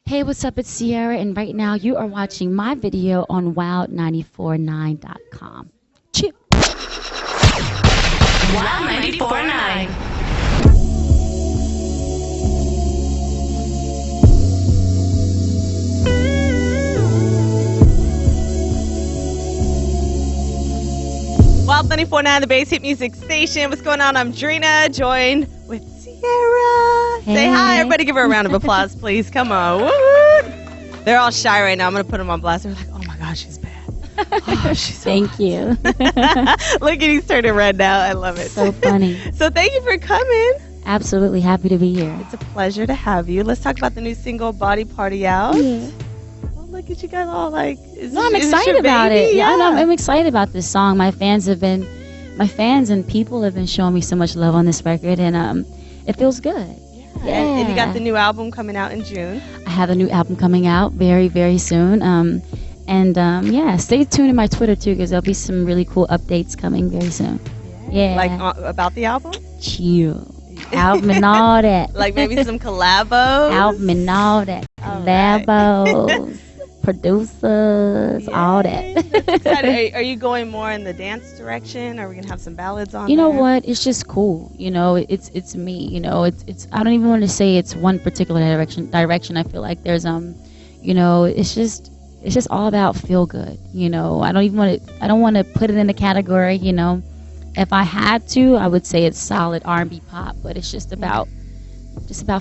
Hey, what's up? It's Sierra, and right now you are watching my video on wild949.com. Chip. Wild 949. Wild 949, the Base Hit Music Station. What's going on? I'm Dreena, joined with Sierra. Hey. Say hi. Everybody give her a round of applause, please. Come on. Woo-hoo. They're all shy right now. I'm going to put them on blast. They're like, oh my gosh, she's bad. Oh, she's so Thank you. Look at he's turning red now. I love it. So funny. So thank you for coming. Absolutely happy to be here. It's a pleasure to have you. Let's talk about the new single, Body Party Out. Yeah. Oh, look at you guys all like, No, I'm excited about it. Yeah, I'm excited about this song. My fans and people have been showing me so much love on this record, and it feels good. Yeah. And you got the new album coming out in June. I have a new album coming out very, very soon. Yeah, stay tuned to my Twitter too, because there'll be some really cool updates coming very soon. Yeah. Like about the album? Chill. Album and all that. Like maybe some collabos? Album and all that. All Collabos, producers, all that. That's exciting. Are you going more in the dance direction? Are we gonna have some ballads on? You know what? It's just cool. You know, it's me. You know, it's. I don't even want to say it's one particular direction. I feel like there's you know, it's just all about feel good. You know, I don't want to put it in a category. You know, if I had to, I would say it's solid R&B pop. But it's just about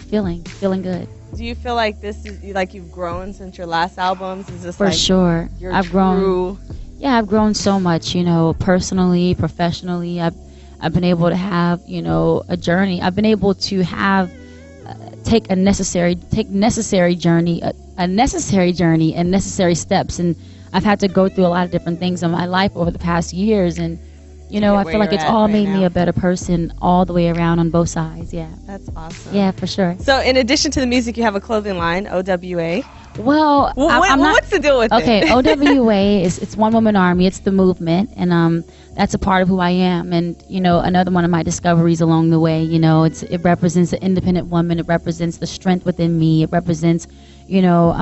feeling good. Do you feel like this is like you've grown since your last albums? Is this For like sure. I've grown. Yeah, I've grown so much, you know, personally, professionally. I've been able to have, you know, a journey. I've been able to have take necessary journey and necessary steps, and I've had to go through a lot of different things in my life over the past years, and you know, I feel like it's all made me a better person all the way around on both sides. Yeah. That's awesome. Yeah, for sure. So in addition to the music, you have a clothing line, OWA. Well, what's the deal with it? Okay, OWA it's One Woman Army. It's the movement, and that's a part of who I am. And you know, another one of my discoveries along the way. You know, it represents the independent woman. It represents the strength within me. It represents, you know,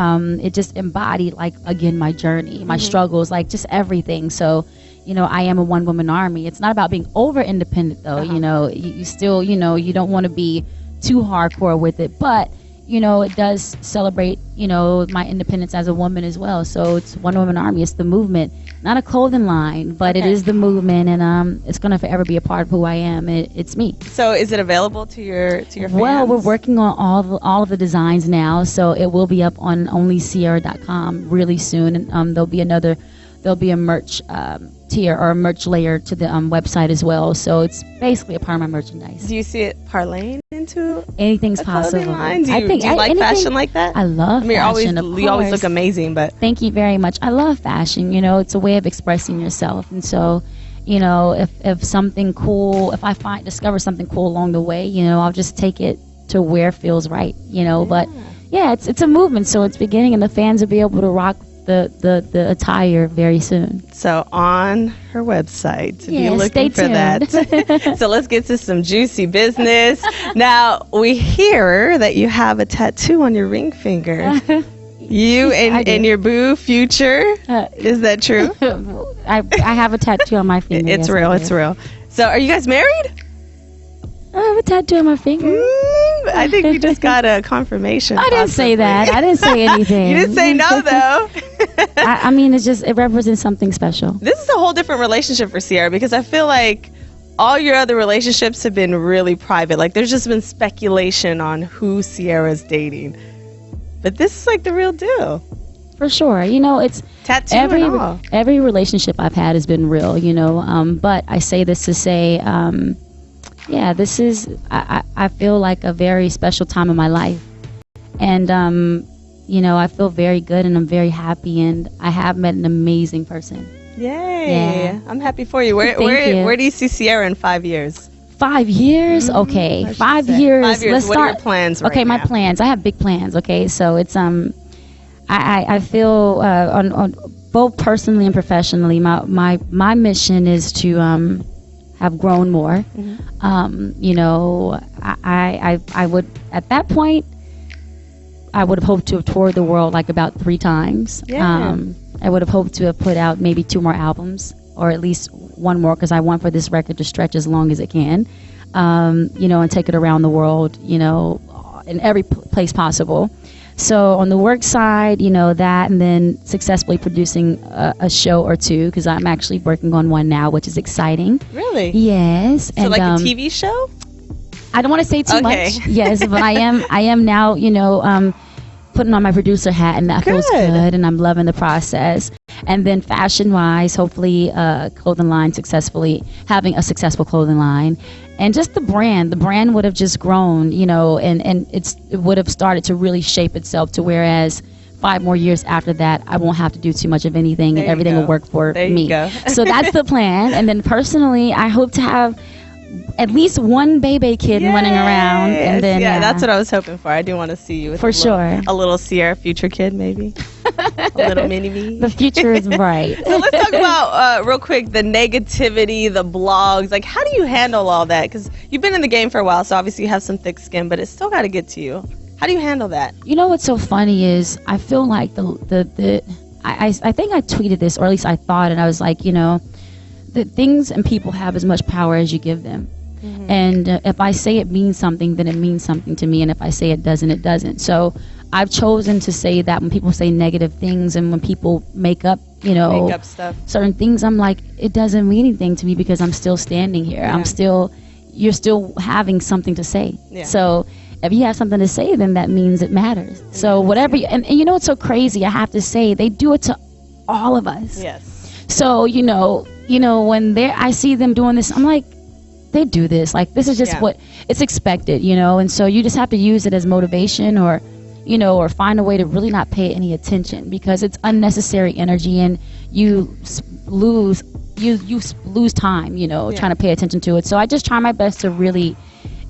it just embodied, like, again, my journey, my struggles, like just everything. So, you know, I am a one woman army. It's not about being over independent though. You know, you still, you know, you don't want to be too hardcore with it, but you know, it does celebrate, you know, my independence as a woman as well. So it's One Woman Army. It's the movement, not a clothing line, but it is the movement, and it's gonna forever be a part of who I am. It's me. So is it available to your fans? Well, we're working on all of the designs now, so it will be up on onlysierra.com really soon, and there'll be a merch tier or a merch layer to the website as well. So it's basically a part of my merchandise. Do you see it parlaying into anything's possible? Line? Do you like fashion like that? I love fashion. You always look amazing, but thank you very much. I love fashion. You know, it's a way of expressing yourself, and so, you know, if something cool, if I discover something cool along the way, you know, I'll just take it to where feels right. You know, but yeah, it's a movement, so it's beginning, and the fans will be able to rock the attire very soon. So on her website, yeah, be looking for that. So let's get to some juicy business. Now we hear that you have a tattoo on your ring finger. You and your boo Future. Is that true? I have a tattoo on my finger. It's real. It's real. So are you guys married? I have a tattoo on my finger. I think we just got a confirmation. I didn't say that. I didn't say anything. You didn't say no, though. I mean, it represents something special. This is a whole different relationship for Sierra, because I feel like all your other relationships have been really private. Like, there's just been speculation on who Sierra's dating. But this is like the real deal. For sure. You know, it's tattoo and all. Every relationship I've had has been real, you know. But I say this to say, yeah, this is, I feel like a very special time in my life. And, you know, I feel very good, and I'm very happy, and I have met an amazing person. Yay. Yeah. I'm happy for you. Where do you see Sierra in 5 years? 5 years? Okay. 5 years. 5 years. Let's what start. Are your plans right okay, now? my plans. I have big plans. Okay, so it's I feel on both personally and professionally, my mission is to have grown more. You know, I would at that point I would have hoped to have toured the world like about 3 times. Yeah. I would have hoped to have put out maybe 2 more albums, or at least 1 more, because I want for this record to stretch as long as it can, and take it around the world, in every place possible. So on the work side, that, and then successfully producing a show or 2, because I'm actually working on one now, which is exciting. Really? Yes. So like a TV show? I don't want to say too much. Yes, but I am now, putting on my producer hat, and that feels good, and I'm loving the process. And then fashion-wise, hopefully clothing line having a successful clothing line. And just the brand would have just grown, and it would have started to really shape itself to whereas 5 more years after that, I won't have to do too much of anything, and everything will work for me. So that's the plan. And then personally, I hope to have at least 1 baby kid running around, and then that's what I was hoping for. I do want to see you with a little Ciara future kid, maybe a little mini me. The future is bright. So let's talk about real quick the negativity, the blogs. Like, how do you handle all that? Because you've been in the game for a while, so obviously you have some thick skin, but it's still got to get to you. How do you handle that? What's so funny is I feel like I think I tweeted this, or at least I thought, and I was like, that things and people have as much power as you give them. Mm-hmm. And if I say it means something, then it means something to me. And if I say it doesn't, it doesn't. So I've chosen to say that when people say negative things and when people make up stuff, certain things, I'm like, it doesn't mean anything to me because I'm still standing here. Yeah. You're still having something to say. Yeah. So if you have something to say, then that means it matters. Yeah. So whatever, and it's so crazy, I have to say, they do it to all of us. Yes. So, when I see them doing this, I'm like, they do this. Like, this is just what it's expected, and so you just have to use it as motivation, or find a way to really not pay any attention, because it's unnecessary energy, and you lose time, trying to pay attention to it. So I just try my best to really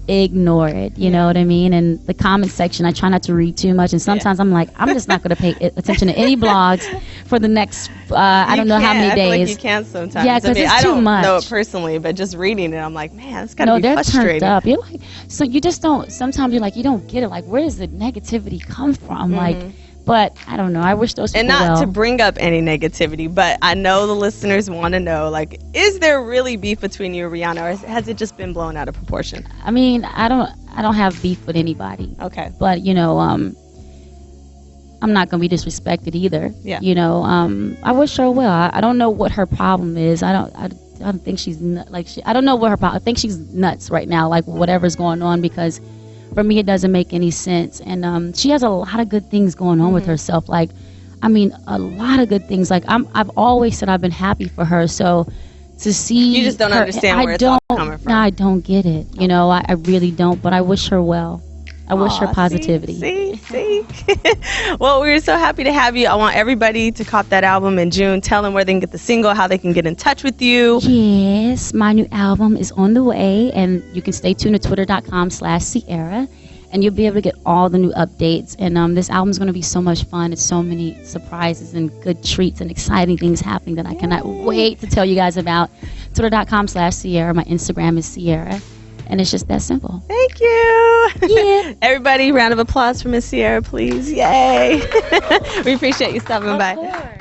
ignore it, you know what I mean? And the comment section, I try not to read too much, and sometimes I'm like, I'm just not going to pay attention to any blogs for the next I don't know how many days. I feel like you can sometimes. Yeah, because it's too much. I don't know it personally, but just reading it, I'm like, man, it's got to be frustrating. Turned up. You're like, so you just don't. Sometimes you're like, you don't get it. Like, where does the negativity come from? Mm-hmm. Like, but I don't know. I wish those people. And not to bring up any negativity, but I know the listeners want to know, like, is there really beef between you and Rihanna, or has it just been blown out of proportion? I mean, I don't have beef with anybody. Okay. But I'm not gonna be disrespected either. Yeah. I wish her well. I don't know what her problem is. I don't think she's I don't know what her problem. I think she's nuts right now. Like, whatever's going on, because for me it doesn't make any sense. And she has a lot of good things going on with herself. Like, I mean, a lot of good things. Like, I've always said I've been happy for her. So to see you just don't understand where it's all coming from. No, I don't get it. I really don't. But I wish her well. I wish her positivity. See. Well, we're so happy to have you. I want everybody to cop that album in June. Tell them where they can get the single, how they can get in touch with you. Yes, my new album is on the way, and you can stay tuned to twitter.com/Ciara, and you'll be able to get all the new updates. And this album is going to be so much fun. It's so many surprises and good treats and exciting things happening that I cannot wait to tell you guys about. Twitter.com/Ciara. My Instagram is Ciara. And it's just that simple. Thank you. Yeah. Everybody, round of applause for Miss Ciara, please. Yay. We appreciate you stopping by. Of course.